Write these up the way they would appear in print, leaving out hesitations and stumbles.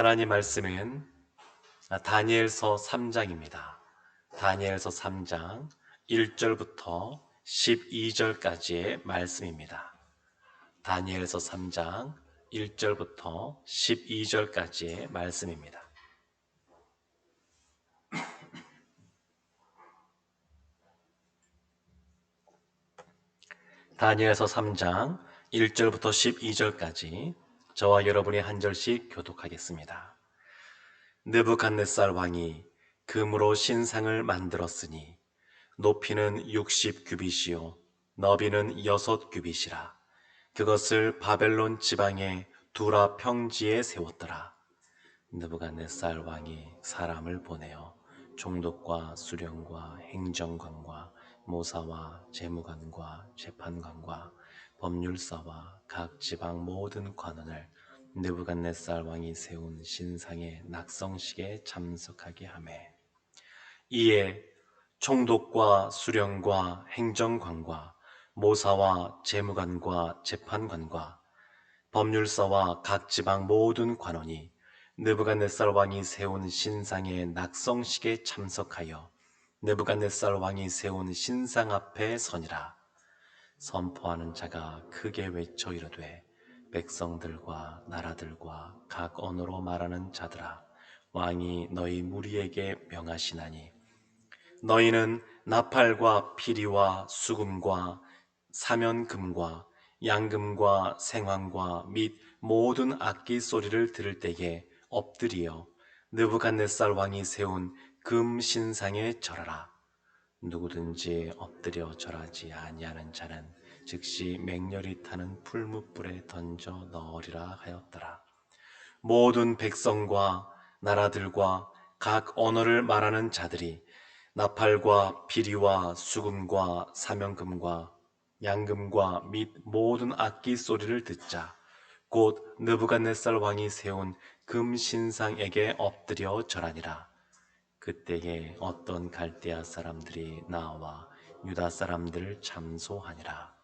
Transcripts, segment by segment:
하나님 말씀은 다니엘서 3장입니다. 다니엘서 3장 1절부터 12절까지의 말씀입니다. 다니엘서 3장 1절부터 12절까지의 말씀입니다. 다니엘서 3장 1절부터 12절까지 저와 여러분이 한 절씩 교독하겠습니다. 느부갓네살 왕이 금으로 신상을 만들었으니 높이는 60규빗이요 너비는 6규빗이라. 그것을 바벨론 지방의 두라 평지에 세웠더라. 느부갓네살 왕이 사람을 보내어 총독과 수령과 행정관과 모사와 재무관과 재판관과 법률사와 각 지방 모든 관원을 느부갓네살 왕이 세운 신상의 낙성식에 참석하게 하매, 이에 총독과 수령과 행정관과 모사와 재무관과 재판관과 법률사와 각 지방 모든 관원이 느부갓네살 왕이 세운 신상의 낙성식에 참석하여 느부갓네살 왕이 세운 신상 앞에 서니라. 선포하는 자가 크게 외쳐 이르되, 백성들과 나라들과 각 언어로 말하는 자들아, 왕이 너희 무리에게 명하시나니 너희는 나팔과 피리와 수금과 사면금과 양금과 생황과 및 모든 악기 소리를 들을 때에 엎드리어 느부갓네살 왕이 세운 금 신상에 절하라. 누구든지 엎드려 절하지 아니하는 자는 즉시 맹렬히 타는 풀무불에 던져 넣으리라 하였더라. 모든 백성과 나라들과 각 언어를 말하는 자들이 나팔과 피리와 수금과 사면금과 양금과 및 모든 악기 소리를 듣자 곧 느부갓네살 왕이 세운 금 신상에게 엎드려 절하니라. 그때에 어떤 갈대아 사람들이 나와 유다 사람들을 참소하니라.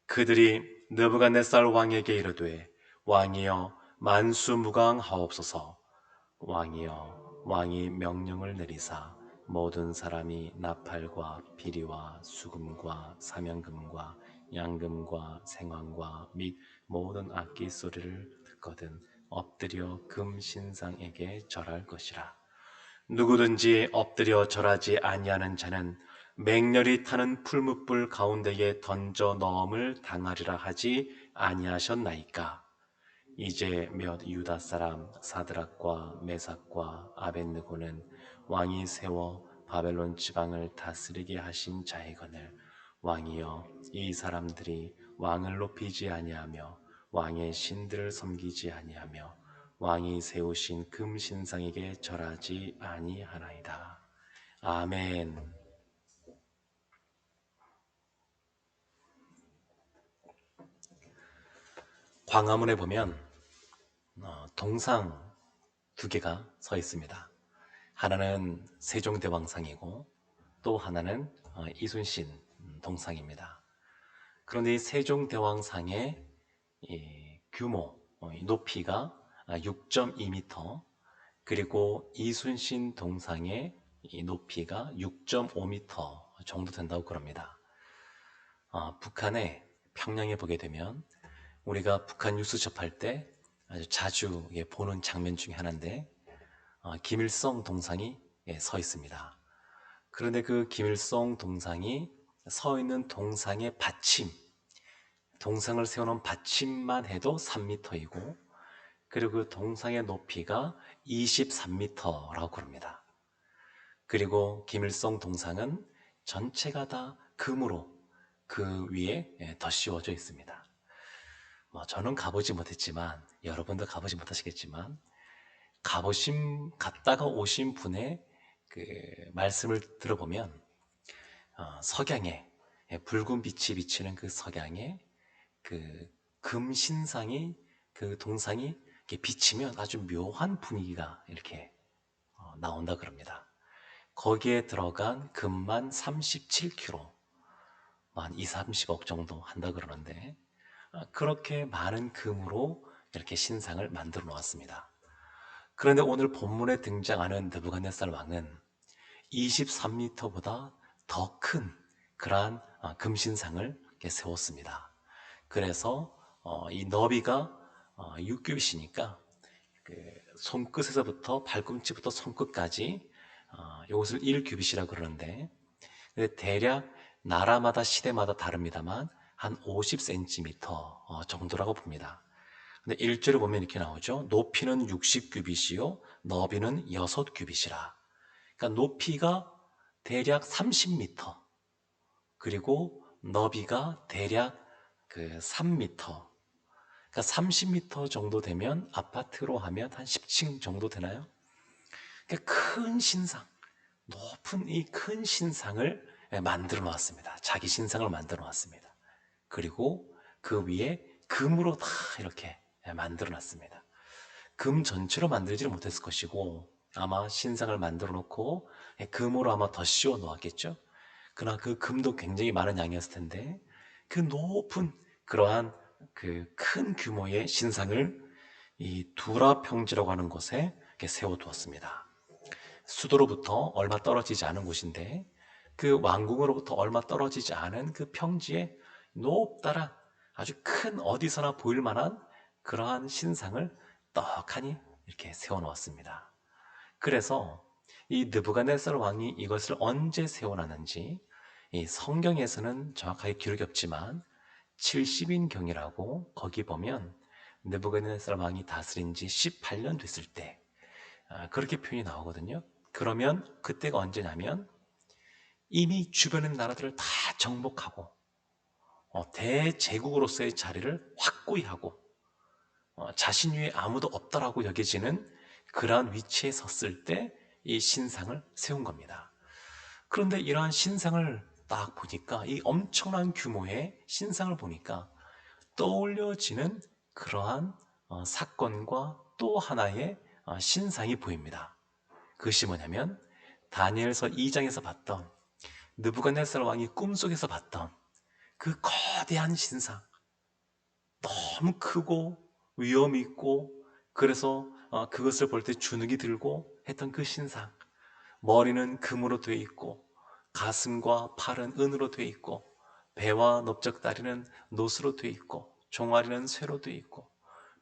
그들이 느부갓네살 왕에게 이르되, 왕이여 만수무강하옵소서. 왕이여 왕이 명령을 내리사 모든 사람이 나팔과 피리와 수금과 사면금과 양금과 생황과 및 모든 악기 소리를 듣거든 엎드려 금 신상에게 절할 것이라. 누구든지 엎드려 절하지 아니하는 자는 맹렬히 타는 풀무불 가운데에 던져 넣음을 당하리라 하지 아니하셨나이까. 이제 몇 유다 사람 사드락과 메삭과 아벳느고는 왕이 세워 바벨론 지방을 다스리게 하신 자이거늘, 왕이여 이 사람들이 왕을 높이지 아니하며 왕의 신들을 섬기지 아니하며 왕이 세우신 금 신상에게 절하지 아니하나이다. 아멘. 광화문에 보면 동상 두 개가 서 있습니다. 하나는 세종대왕상이고 또 하나는 이순신 동상입니다. 그런데 이 세종대왕상의 규모, 높이가 6.2m, 그리고 이순신 동상의 높이가 6.5m 정도 된다고 그럽니다. 북한의 평양에 보게 되면 우리가 북한 뉴스 접할 때 아주 자주 보는 장면 중에 하나인데, 김일성 동상이 서 있습니다. 그런데 그 김일성 동상이 서 있는 동상의 받침, 동상을 세워놓은 받침만 해도 3m이고, 그리고 그 동상의 높이가 23m라고 그럽니다. 그리고 김일성 동상은 전체가 다 금으로 그 위에 덧씌워져 있습니다. 저는 가보지 못했지만 여러분도 가보지 못하시겠지만, 갔다가 오신 분의 그 말씀을 들어보면 석양에 붉은 빛이 비치는 그 석양에 그 금신상이, 그 동상이 이렇게 비치면 아주 묘한 분위기가 이렇게 나온다 그럽니다. 거기에 들어간 금만 37kg, 한 2, 30억 정도 한다 그러는데, 그렇게 많은 금으로 이렇게 신상을 만들어 놓았습니다. 그런데 오늘 본문에 등장하는 느부갓네살 왕은 23m보다 더 큰 그러한 금신상을 이렇게 세웠습니다. 그래서 이 너비가 6규빗이니까 그 손끝에서부터 발꿈치부터 손끝까지 이것을 1규빗이라고 그러는데 대략 나라마다 시대마다 다릅니다만 한 50cm 정도라고 봅니다. 근데 1절에 보면 이렇게 나오죠. 높이는 60규빗이요 너비는 6규빗이라. 그러니까 높이가 대략 30m, 그리고 너비가 대략 그 3m. 그러니까 30m 정도 되면 아파트로 하면 한 10층 정도 되나요? 그러니까 큰 신상, 높은 이 큰 신상을 만들어 놨습니다. 자기 신상을 만들어 놨습니다. 그리고 그 위에 금으로 다 이렇게 만들어 놨습니다. 금 전체로 만들지는 못했을 것이고 아마 신상을 만들어 놓고 금으로 아마 더 씌워 놓았겠죠. 그러나 그 금도 굉장히 많은 양이었을 텐데 그 높은 그러한 그 큰 규모의 신상을 이 두라 평지라고 하는 곳에 이렇게 세워두었습니다. 수도로부터 얼마 떨어지지 않은 곳인데 그 왕궁으로부터 얼마 떨어지지 않은 그 평지에 높다란 아주 큰 어디서나 보일 만한 그러한 신상을 떡하니 이렇게 세워놓았습니다. 그래서 이 느부갓네살 왕이 이것을 언제 세워놨는지 이 성경에서는 정확하게 기록이 없지만 70인경이라고 거기 보면 느부갓네살 왕이 다스린 지 18년 됐을 때 그렇게 표현이 나오거든요. 그러면 그때가 언제냐면 이미 주변의 나라들을 다 정복하고 대제국으로서의 자리를 확고히 하고 자신 위에 아무도 없다라고 여겨지는 그러한 위치에 섰을 때 이 신상을 세운 겁니다. 그런데 이러한 신상을 딱 보니까 이 엄청난 규모의 신상을 보니까 떠올려지는 그러한 사건과 또 하나의 신상이 보입니다. 그것이 뭐냐면 다니엘서 2장에서 봤던 느부갓네살 왕이 꿈속에서 봤던 그 거대한 신상, 너무 크고 위험 있고 그래서 그것을 볼 때 주눅이 들고 했던 그 신상, 머리는 금으로 되어 있고 가슴과 팔은 은으로 되어 있고 배와 넓적다리는 노스로 되어 있고 종아리는 쇠로 되어 있고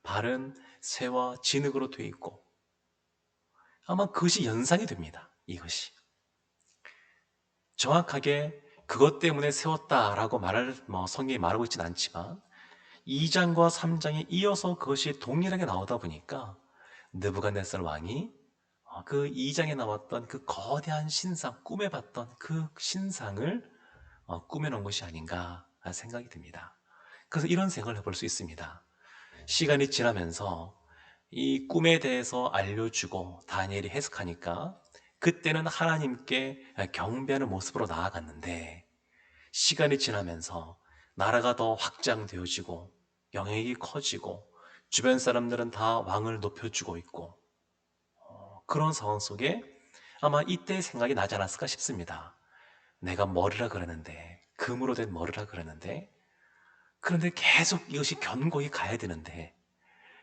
발은 쇠와 진흙으로 되어 있고 아마 그것이 연상이 됩니다. 이것이 정확하게 그것 때문에 세웠다라고 성경이 말하고 있지는 않지만 2장과 3장에 이어서 그것이 동일하게 나오다 보니까 느부갓네살 왕이 그 2장에 나왔던 그 거대한 신상, 꿈에 봤던 그 신상을 꾸며놓은 것이 아닌가 생각이 듭니다. 그래서 이런 생각을 해볼 수 있습니다. 시간이 지나면서 이 꿈에 대해서 알려주고 다니엘이 해석하니까 그때는 하나님께 경배하는 모습으로 나아갔는데 시간이 지나면서 나라가 더 확장되어지고 영역이 커지고 주변 사람들은 다 왕을 높여주고 있고 그런 상황 속에 아마 이때 생각이 나지 않았을까 싶습니다. 내가 머리라 그러는데 금으로 된 머리라 그러는데 그런데 계속 이것이 견고히 가야 되는데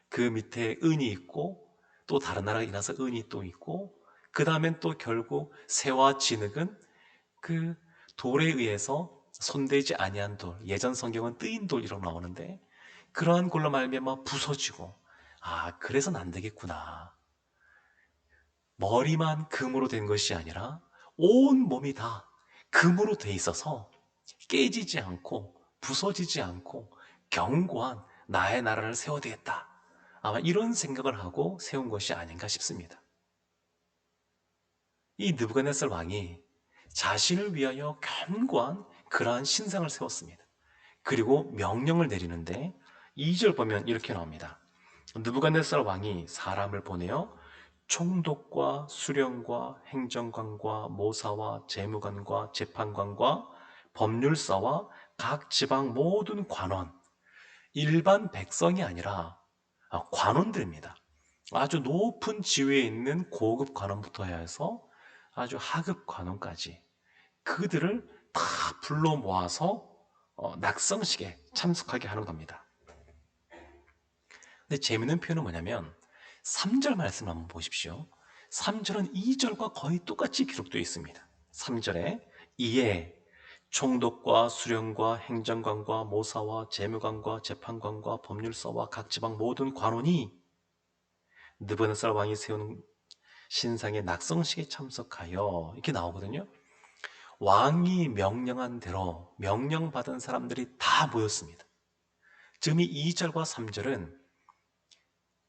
그 밑에 은이 있고 또 다른 나라가 일어나서 은이 또 있고 그 다음엔 또 결국 새와 진흙은 그 돌에 의해서 손대지 아니한 돌, 예전 성경은 뜨인 돌이라고 나오는데 그러한 걸로 말미암아 부서지고 그래서는 안 되겠구나. 머리만 금으로 된 것이 아니라 온 몸이 다 금으로 돼 있어서 깨지지 않고 부서지지 않고 견고한 나의 나라를 세워야 되겠다. 아마 이런 생각을 하고 세운 것이 아닌가 싶습니다. 이 느부갓네살 왕이 자신을 위하여 견고한 그러한 신상을 세웠습니다. 그리고 명령을 내리는데 2절 보면 이렇게 나옵니다. 느부갓네살 왕이 사람을 보내어 총독과 수령과 행정관과 모사와 재무관과 재판관과 법률사와 각 지방 모든 관원, 일반 백성이 아니라 관원들입니다. 아주 높은 지위에 있는 고급 관원부터 해서 아주 하급 관원까지 그들을 다 불러 모아서 낙성식에 참석하게 하는 겁니다. 근데 재밌는 표현은 뭐냐면 3절 말씀 한번 보십시오. 3절은 2절과 거의 똑같이 기록되어 있습니다. 3절에 이에 총독과 수령과 행정관과 모사와 재무관과 재판관과 법률사와 각 지방 모든 관원이 느부갓네살 왕이 세운 신상의 낙성식에 참석하여 이렇게 나오거든요. 왕이 명령한 대로 명령받은 사람들이 다 모였습니다. 지금 이 2절과 3절은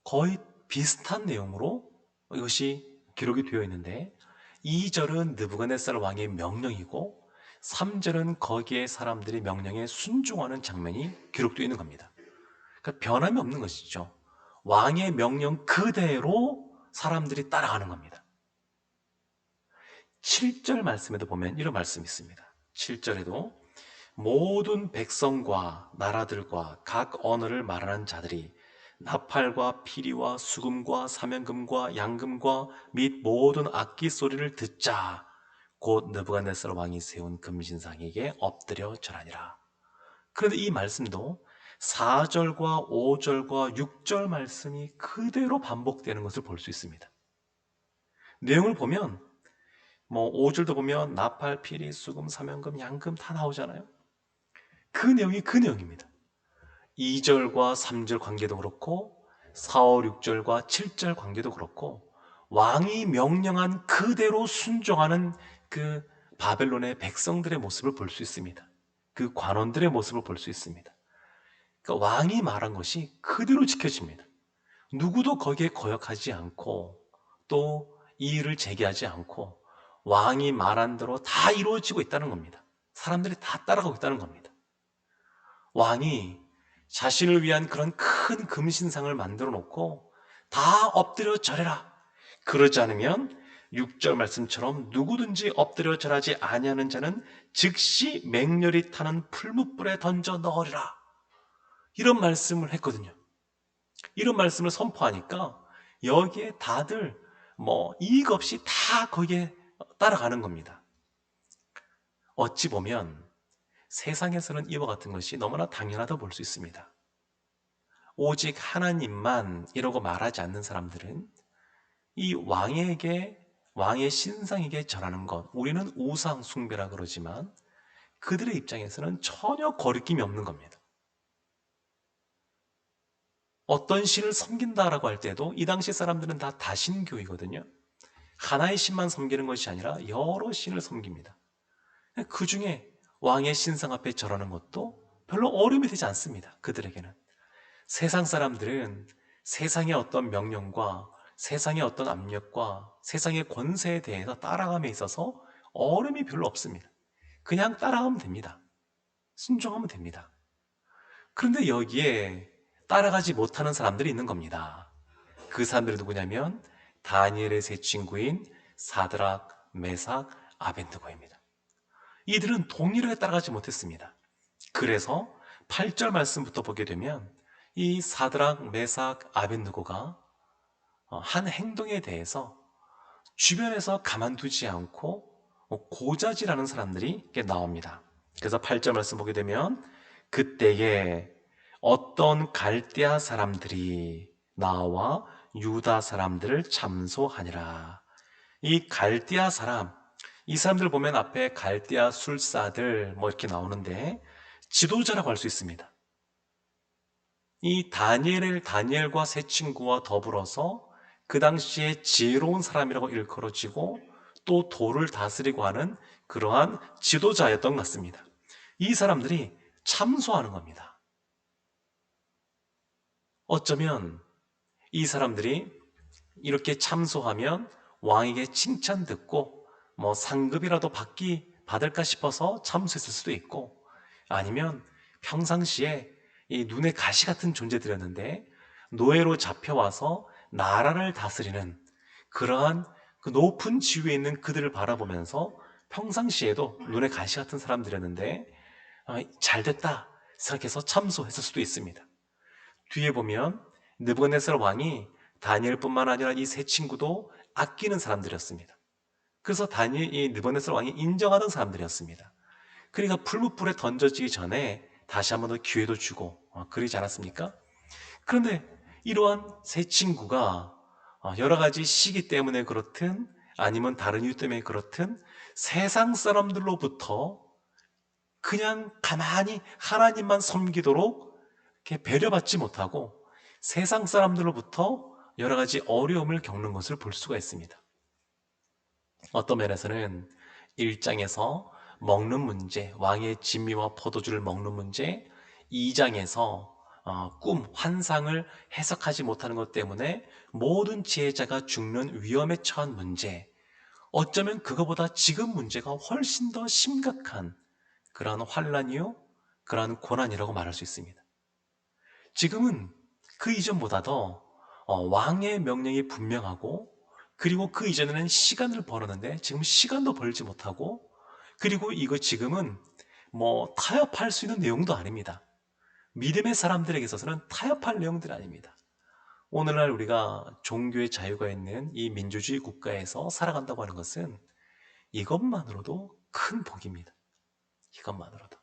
거의 비슷한 내용으로 이것이 기록이 되어 있는데 2절은 느부갓네살 왕의 명령이고 3절은 거기에 사람들이 명령에 순종하는 장면이 기록되어 있는 겁니다. 그러니까 변함이 없는 것이죠. 왕의 명령 그대로 사람들이 따라가는 겁니다. 7절 말씀에도 보면 이런 말씀이 있습니다. 7절에도 모든 백성과 나라들과 각 언어를 말하는 자들이 나팔과 피리와 수금과 사면금과 양금과 및 모든 악기 소리를 듣자 곧 느부갓네살 왕이 세운 금신상에게 엎드려 절하니라. 그런데 이 말씀도 4절과 5절과 6절 말씀이 그대로 반복되는 것을 볼 수 있습니다. 내용을 보면 5절도 보면 나팔, 피리, 수금, 사면금, 양금 다 나오잖아요. 그 내용이 그 내용입니다. 2절과 3절 관계도 그렇고 4, 5, 6절과 7절 관계도 그렇고 왕이 명령한 그대로 순종하는 그 바벨론의 백성들의 모습을 볼 수 있습니다. 그 관원들의 모습을 볼 수 있습니다. 그러니까 왕이 말한 것이 그대로 지켜집니다. 누구도 거기에 거역하지 않고 또 이의를 제기하지 않고 왕이 말한 대로 다 이루어지고 있다는 겁니다. 사람들이 다 따라가고 있다는 겁니다. 왕이 자신을 위한 그런 큰 금신상을 만들어 놓고 다 엎드려 절해라. 그러지 않으면 6절 말씀처럼 누구든지 엎드려 절하지 아니하는 자는 즉시 맹렬히 타는 풀무불에 던져 넣으리라. 이런 말씀을 했거든요. 이런 말씀을 선포하니까 여기에 다들 이익 없이 다 거기에 따라가는 겁니다. 어찌 보면 세상에서는 이와 같은 것이 너무나 당연하다고 볼 수 있습니다. 오직 하나님만 이러고 말하지 않는 사람들은 이 왕의 신상에게 절하는 것, 우리는 우상 숭배라 그러지만 그들의 입장에서는 전혀 거리낌이 없는 겁니다. 어떤 신을 섬긴다라고 할 때도 이 당시 사람들은 다 다신교이거든요. 하나의 신만 섬기는 것이 아니라 여러 신을 섬깁니다. 그 중에 왕의 신상 앞에 절하는 것도 별로 어려움이 되지 않습니다. 그들에게는. 세상 사람들은 세상의 어떤 명령과 세상의 어떤 압력과 세상의 권세에 대해서 따라감에 있어서 어려움이 별로 없습니다. 그냥 따라가면 됩니다. 순종하면 됩니다. 그런데 여기에 따라가지 못하는 사람들이 있는 겁니다. 그 사람들이 누구냐면 다니엘의 세 친구인 사드락, 메삭, 아벤느고입니다. 이들은 동일하게 따라가지 못했습니다. 그래서 8절 말씀부터 보게 되면 이 사드락, 메삭, 아벤느고가 한 행동에 대해서 주변에서 가만두지 않고 고자질하는 사람들이 나옵니다. 그래서 8절 말씀 보게 되면 그때에 어떤 갈대아 사람들이 나와 유다 사람들을 참소하니라. 이 갈대아 사람, 이 사람들 보면 앞에 갈대아 술사들 이렇게 나오는데 지도자라고 할 수 있습니다. 이 다니엘과 세 친구와 더불어서 그 당시에 지혜로운 사람이라고 일컬어지고 또 도를 다스리고 하는 그러한 지도자였던 것 같습니다. 이 사람들이 참소하는 겁니다. 어쩌면 이 사람들이 이렇게 참소하면 왕에게 칭찬 듣고 상급이라도 받을까 싶어서 참소했을 수도 있고 아니면 평상시에 이 눈에 가시 같은 존재들이었는데 노예로 잡혀와서 나라를 다스리는 그러한 그 높은 지위에 있는 그들을 바라보면서 평상시에도 눈에 가시 같은 사람들이었는데 잘됐다 생각해서 참소했을 수도 있습니다. 뒤에 보면 느부갓네살 왕이 다니엘뿐만 아니라 이 세 친구도 아끼는 사람들이었습니다. 그래서 이 느부갓네살 왕이 인정하던 사람들이었습니다. 그러니까 풀무불에 던져지기 전에 다시 한 번 더 기회도 주고 그러지 않았습니까? 그런데 이러한 세 친구가 여러 가지 시기 때문에 그렇든 아니면 다른 이유 때문에 그렇든 세상 사람들로부터 그냥 가만히 하나님만 섬기도록 이렇게 배려받지 못하고 세상 사람들로부터 여러 가지 어려움을 겪는 것을 볼 수가 있습니다. 어떤 면에서는 1장에서 먹는 문제, 왕의 진미와 포도주를 먹는 문제, 2장에서 꿈, 환상을 해석하지 못하는 것 때문에 모든 지혜자가 죽는 위험에 처한 문제, 어쩌면 그거보다 지금 문제가 훨씬 더 심각한 그러한 환란이요, 그러한 고난이라고 말할 수 있습니다. 지금은 그 이전보다도 왕의 명령이 분명하고, 그리고 그 이전에는 시간을 벌었는데 지금 시간도 벌지 못하고, 그리고 이거 지금은 뭐 타협할 수 있는 내용도 아닙니다. 믿음의 사람들에게 있어서는 타협할 내용들이 아닙니다. 오늘날 우리가 종교의 자유가 있는 이 민주주의 국가에서 살아간다고 하는 것은 이것만으로도 큰 복입니다. 이것만으로도.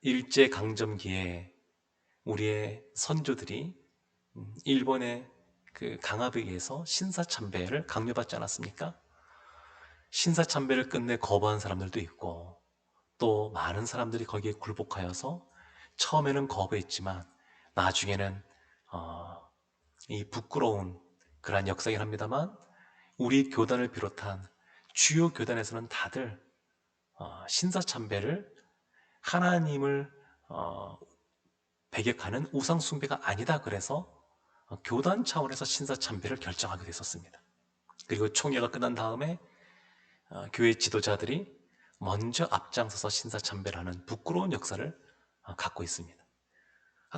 일제강점기에 우리의 선조들이 일본의 그 강압에 의해서 신사참배를 강요받지 않았습니까? 신사참배를 끝내 거부한 사람들도 있고, 또 많은 사람들이 거기에 굴복하여서 처음에는 거부했지만 나중에는 이 부끄러운 그러한 역사이긴 합니다만, 우리 교단을 비롯한 주요 교단에서는 다들 신사참배를 하나님을 배격하는 우상숭배가 아니다, 그래서 교단 차원에서 신사참배를 결정하게 됐었습니다. 그리고 총회가 끝난 다음에 교회 지도자들이 먼저 앞장서서 신사참배를 하는 부끄러운 역사를 갖고 있습니다.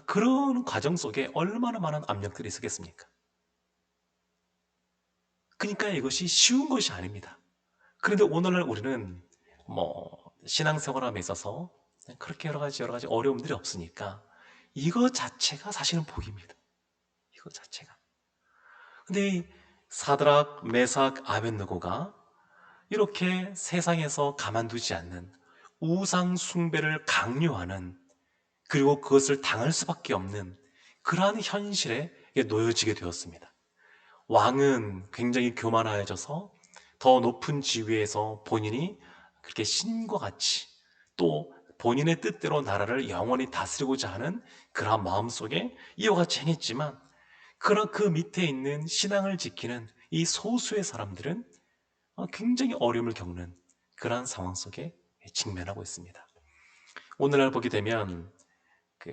그런 과정 속에 얼마나 많은 압력들이 있었겠습니까? 그러니까 이것이 쉬운 것이 아닙니다. 그런데 오늘날 우리는 뭐 신앙생활함에 있어서 그렇게 여러 가지 어려움들이 없으니까 이거 자체가 사실은 복입니다. 이거 자체가. 근데 이 사드락, 메삭, 아벳느고가 이렇게 세상에서 가만두지 않는 우상 숭배를 강요하는, 그리고 그것을 당할 수밖에 없는 그러한 현실에 놓여지게 되었습니다. 왕은 굉장히 교만하여져서 더 높은 지위에서 본인이 그렇게 신과 같이 또 본인의 뜻대로 나라를 영원히 다스리고자 하는 그러한 마음속에 이와 같이 행했지만, 그러나 그 밑에 있는 신앙을 지키는 이 소수의 사람들은 굉장히 어려움을 겪는 그러한 상황 속에 직면하고 있습니다. 오늘날 보게 되면 그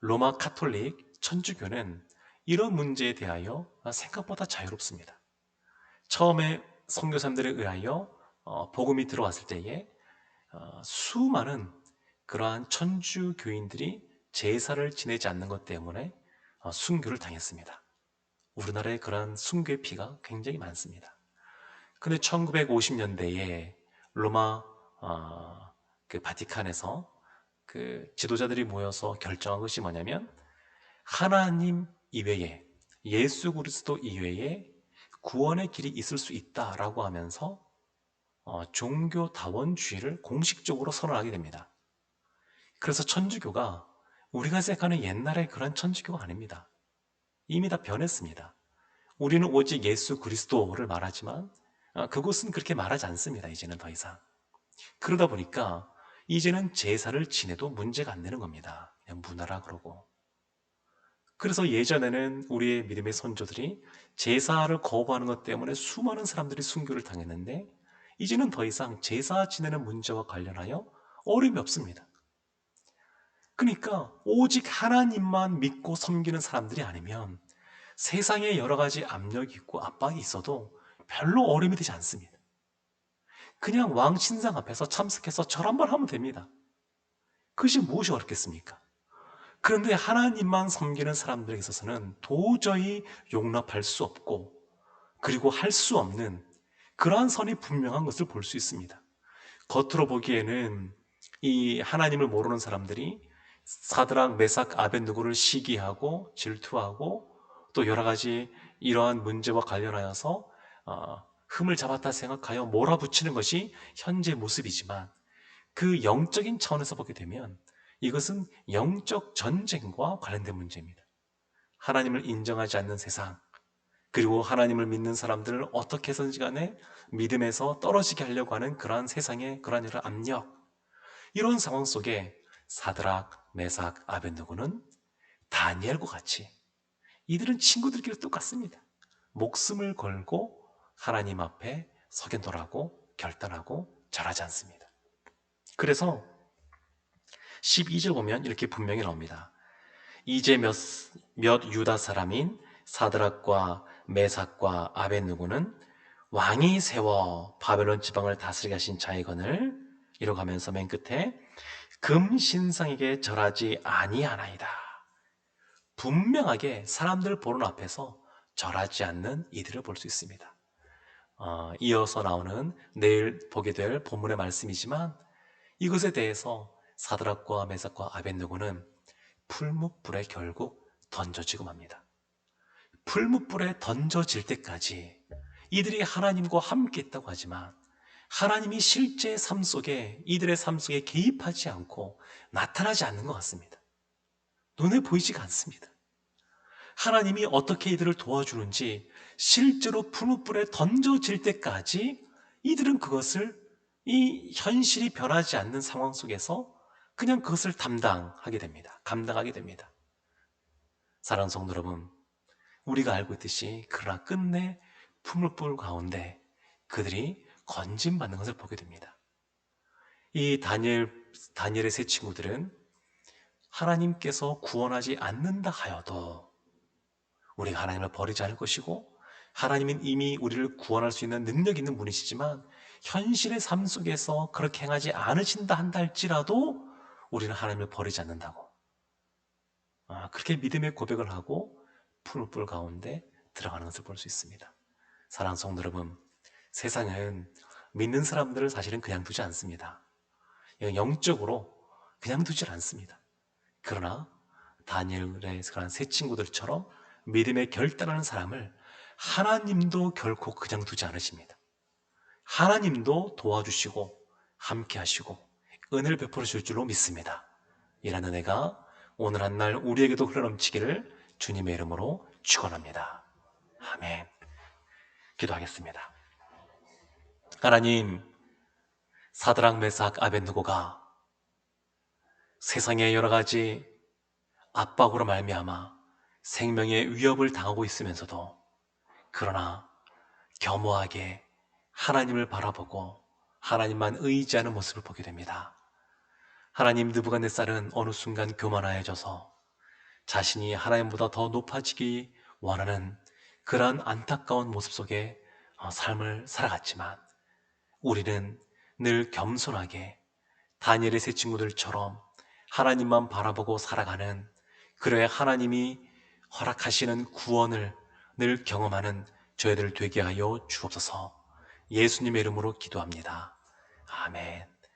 로마 카톨릭 천주교는 이런 문제에 대하여 생각보다 자유롭습니다. 처음에 선교사님들에 의하여 복음이 들어왔을 때에 수많은 그러한 천주교인들이 제사를 지내지 않는 것 때문에 순교를 당했습니다. 우리나라에 그러한 순교의 피가 굉장히 많습니다. 근데 1950년대에 로마 그 바티칸에서 그 지도자들이 모여서 결정한 것이 뭐냐면, 하나님 이외에, 예수 그리스도 이외에 구원의 길이 있을 수 있다라고 하면서 종교다원주의를 공식적으로 선언하게 됩니다. 그래서 천주교가 우리가 생각하는 옛날의 그런 천주교가 아닙니다. 이미 다 변했습니다. 우리는 오직 예수 그리스도를 말하지만 그곳은 그렇게 말하지 않습니다. 이제는 더 이상. 그러다 보니까 이제는 제사를 지내도 문제가 안 되는 겁니다. 그냥 문화라 그러고. 그래서 예전에는 우리의 믿음의 선조들이 제사를 거부하는 것 때문에 수많은 사람들이 순교를 당했는데, 이제는 더 이상 제사 지내는 문제와 관련하여 어려움이 없습니다. 그러니까 오직 하나님만 믿고 섬기는 사람들이 아니면 세상에 여러 가지 압력이 있고 압박이 있어도 별로 어려움이 되지 않습니다. 그냥 왕 신상 앞에서 참석해서 절 한번 하면 됩니다. 그것이 무엇이 어렵겠습니까? 그런데 하나님만 섬기는 사람들에게 있어서는 도저히 용납할 수 없고, 그리고 할 수 없는 그러한 선이 분명한 것을 볼 수 있습니다. 겉으로 보기에는 이 하나님을 모르는 사람들이 사드락, 메삭, 아벳느고를 시기하고 질투하고 또 여러 가지 이러한 문제와 관련하여서 흠을 잡았다 생각하여 몰아붙이는 것이 현재 모습이지만, 그 영적인 차원에서 보게 되면 이것은 영적 전쟁과 관련된 문제입니다. 하나님을 인정하지 않는 세상, 그리고 하나님을 믿는 사람들을 어떻게 해서든지 간에 믿음에서 떨어지게 하려고 하는 그러한 세상의 그러한 이런 압력, 이런 상황 속에 사드락, 메삭, 아벤느고는 다니엘과 같이 이들은 친구들끼리 똑같습니다. 목숨을 걸고 하나님 앞에 서견돌하고 결단하고 절하지 않습니다. 그래서 12절 보면 이렇게 분명히 나옵니다. 이제 몇 유다 사람인 사드락과 메삭과 아벤느고는 왕이 세워 바벨론 지방을 다스리게 하신 자이건을 이뤄가면서 맨 끝에 금신상에게 절하지 아니하나이다. 분명하게 사람들 보는 앞에서 절하지 않는 이들을 볼 수 있습니다. 이어서 나오는 내일 보게 될 본문의 말씀이지만 이것에 대해서 사드락과 메삭과 아벤느고는 풀무불에 결국 던져지고 맙니다. 풀무불에 던져질 때까지 이들이 하나님과 함께 있다고 하지만 하나님이 실제 삶 속에 이들의 삶 속에 개입하지 않고 나타나지 않는 것 같습니다. 눈에 보이지가 않습니다. 하나님이 어떻게 이들을 도와주는지 실제로 풀무불에 던져질 때까지 이들은 그것을 이 현실이 변하지 않는 상황 속에서 그냥 그것을 감당하게 됩니다. 사랑하는 성도 여러분, 우리가 알고 있듯이 그러나 끝내 풀무불 가운데 그들이 건짐받는 것을 보게 됩니다. 이 다니엘의 세 친구들은 하나님께서 구원하지 않는다 하여도 우리가 하나님을 버리지 않을 것이고 하나님은 이미 우리를 구원할 수 있는 능력 있는 분이시지만 현실의 삶 속에서 그렇게 행하지 않으신다 한다 할지라도 우리는 하나님을 버리지 않는다고 그렇게 믿음의 고백을 하고 풀무불 가운데 들어가는 것을 볼 수 있습니다. 사랑하는 성도 여러분, 세상은 믿는 사람들을 사실은 그냥 두지 않습니다. 영적으로 그냥 두질 않습니다. 그러나 다니엘의 그런 세 친구들처럼 믿음에 결단하는 사람을 하나님도 결코 그냥 두지 않으십니다. 하나님도 도와주시고 함께 하시고 은혜를 베풀어 줄 줄로 믿습니다. 이라는 은혜가 오늘 한날 우리에게도 흘러넘치기를 주님의 이름으로 축원합니다. 아멘. 기도하겠습니다. 하나님, 사드락, 메삭, 아벤느고가 세상의 여러 가지 압박으로 말미암아 생명의 위협을 당하고 있으면서도 그러나 겸허하게 하나님을 바라보고 하나님만 의지하는 모습을 보게 됩니다. 하나님, 느부갓네살은 어느 순간 교만하여져서 자신이 하나님보다 더 높아지기 원하는 그러한 안타까운 모습 속에 삶을 살아갔지만 우리는 늘 겸손하게 다니엘의 세 친구들처럼 하나님만 바라보고 살아가는 그래 하나님이 허락하시는 구원을 늘 경험하는 저희들 되게 하여 주옵소서. 예수님의 이름으로 기도합니다. 아멘.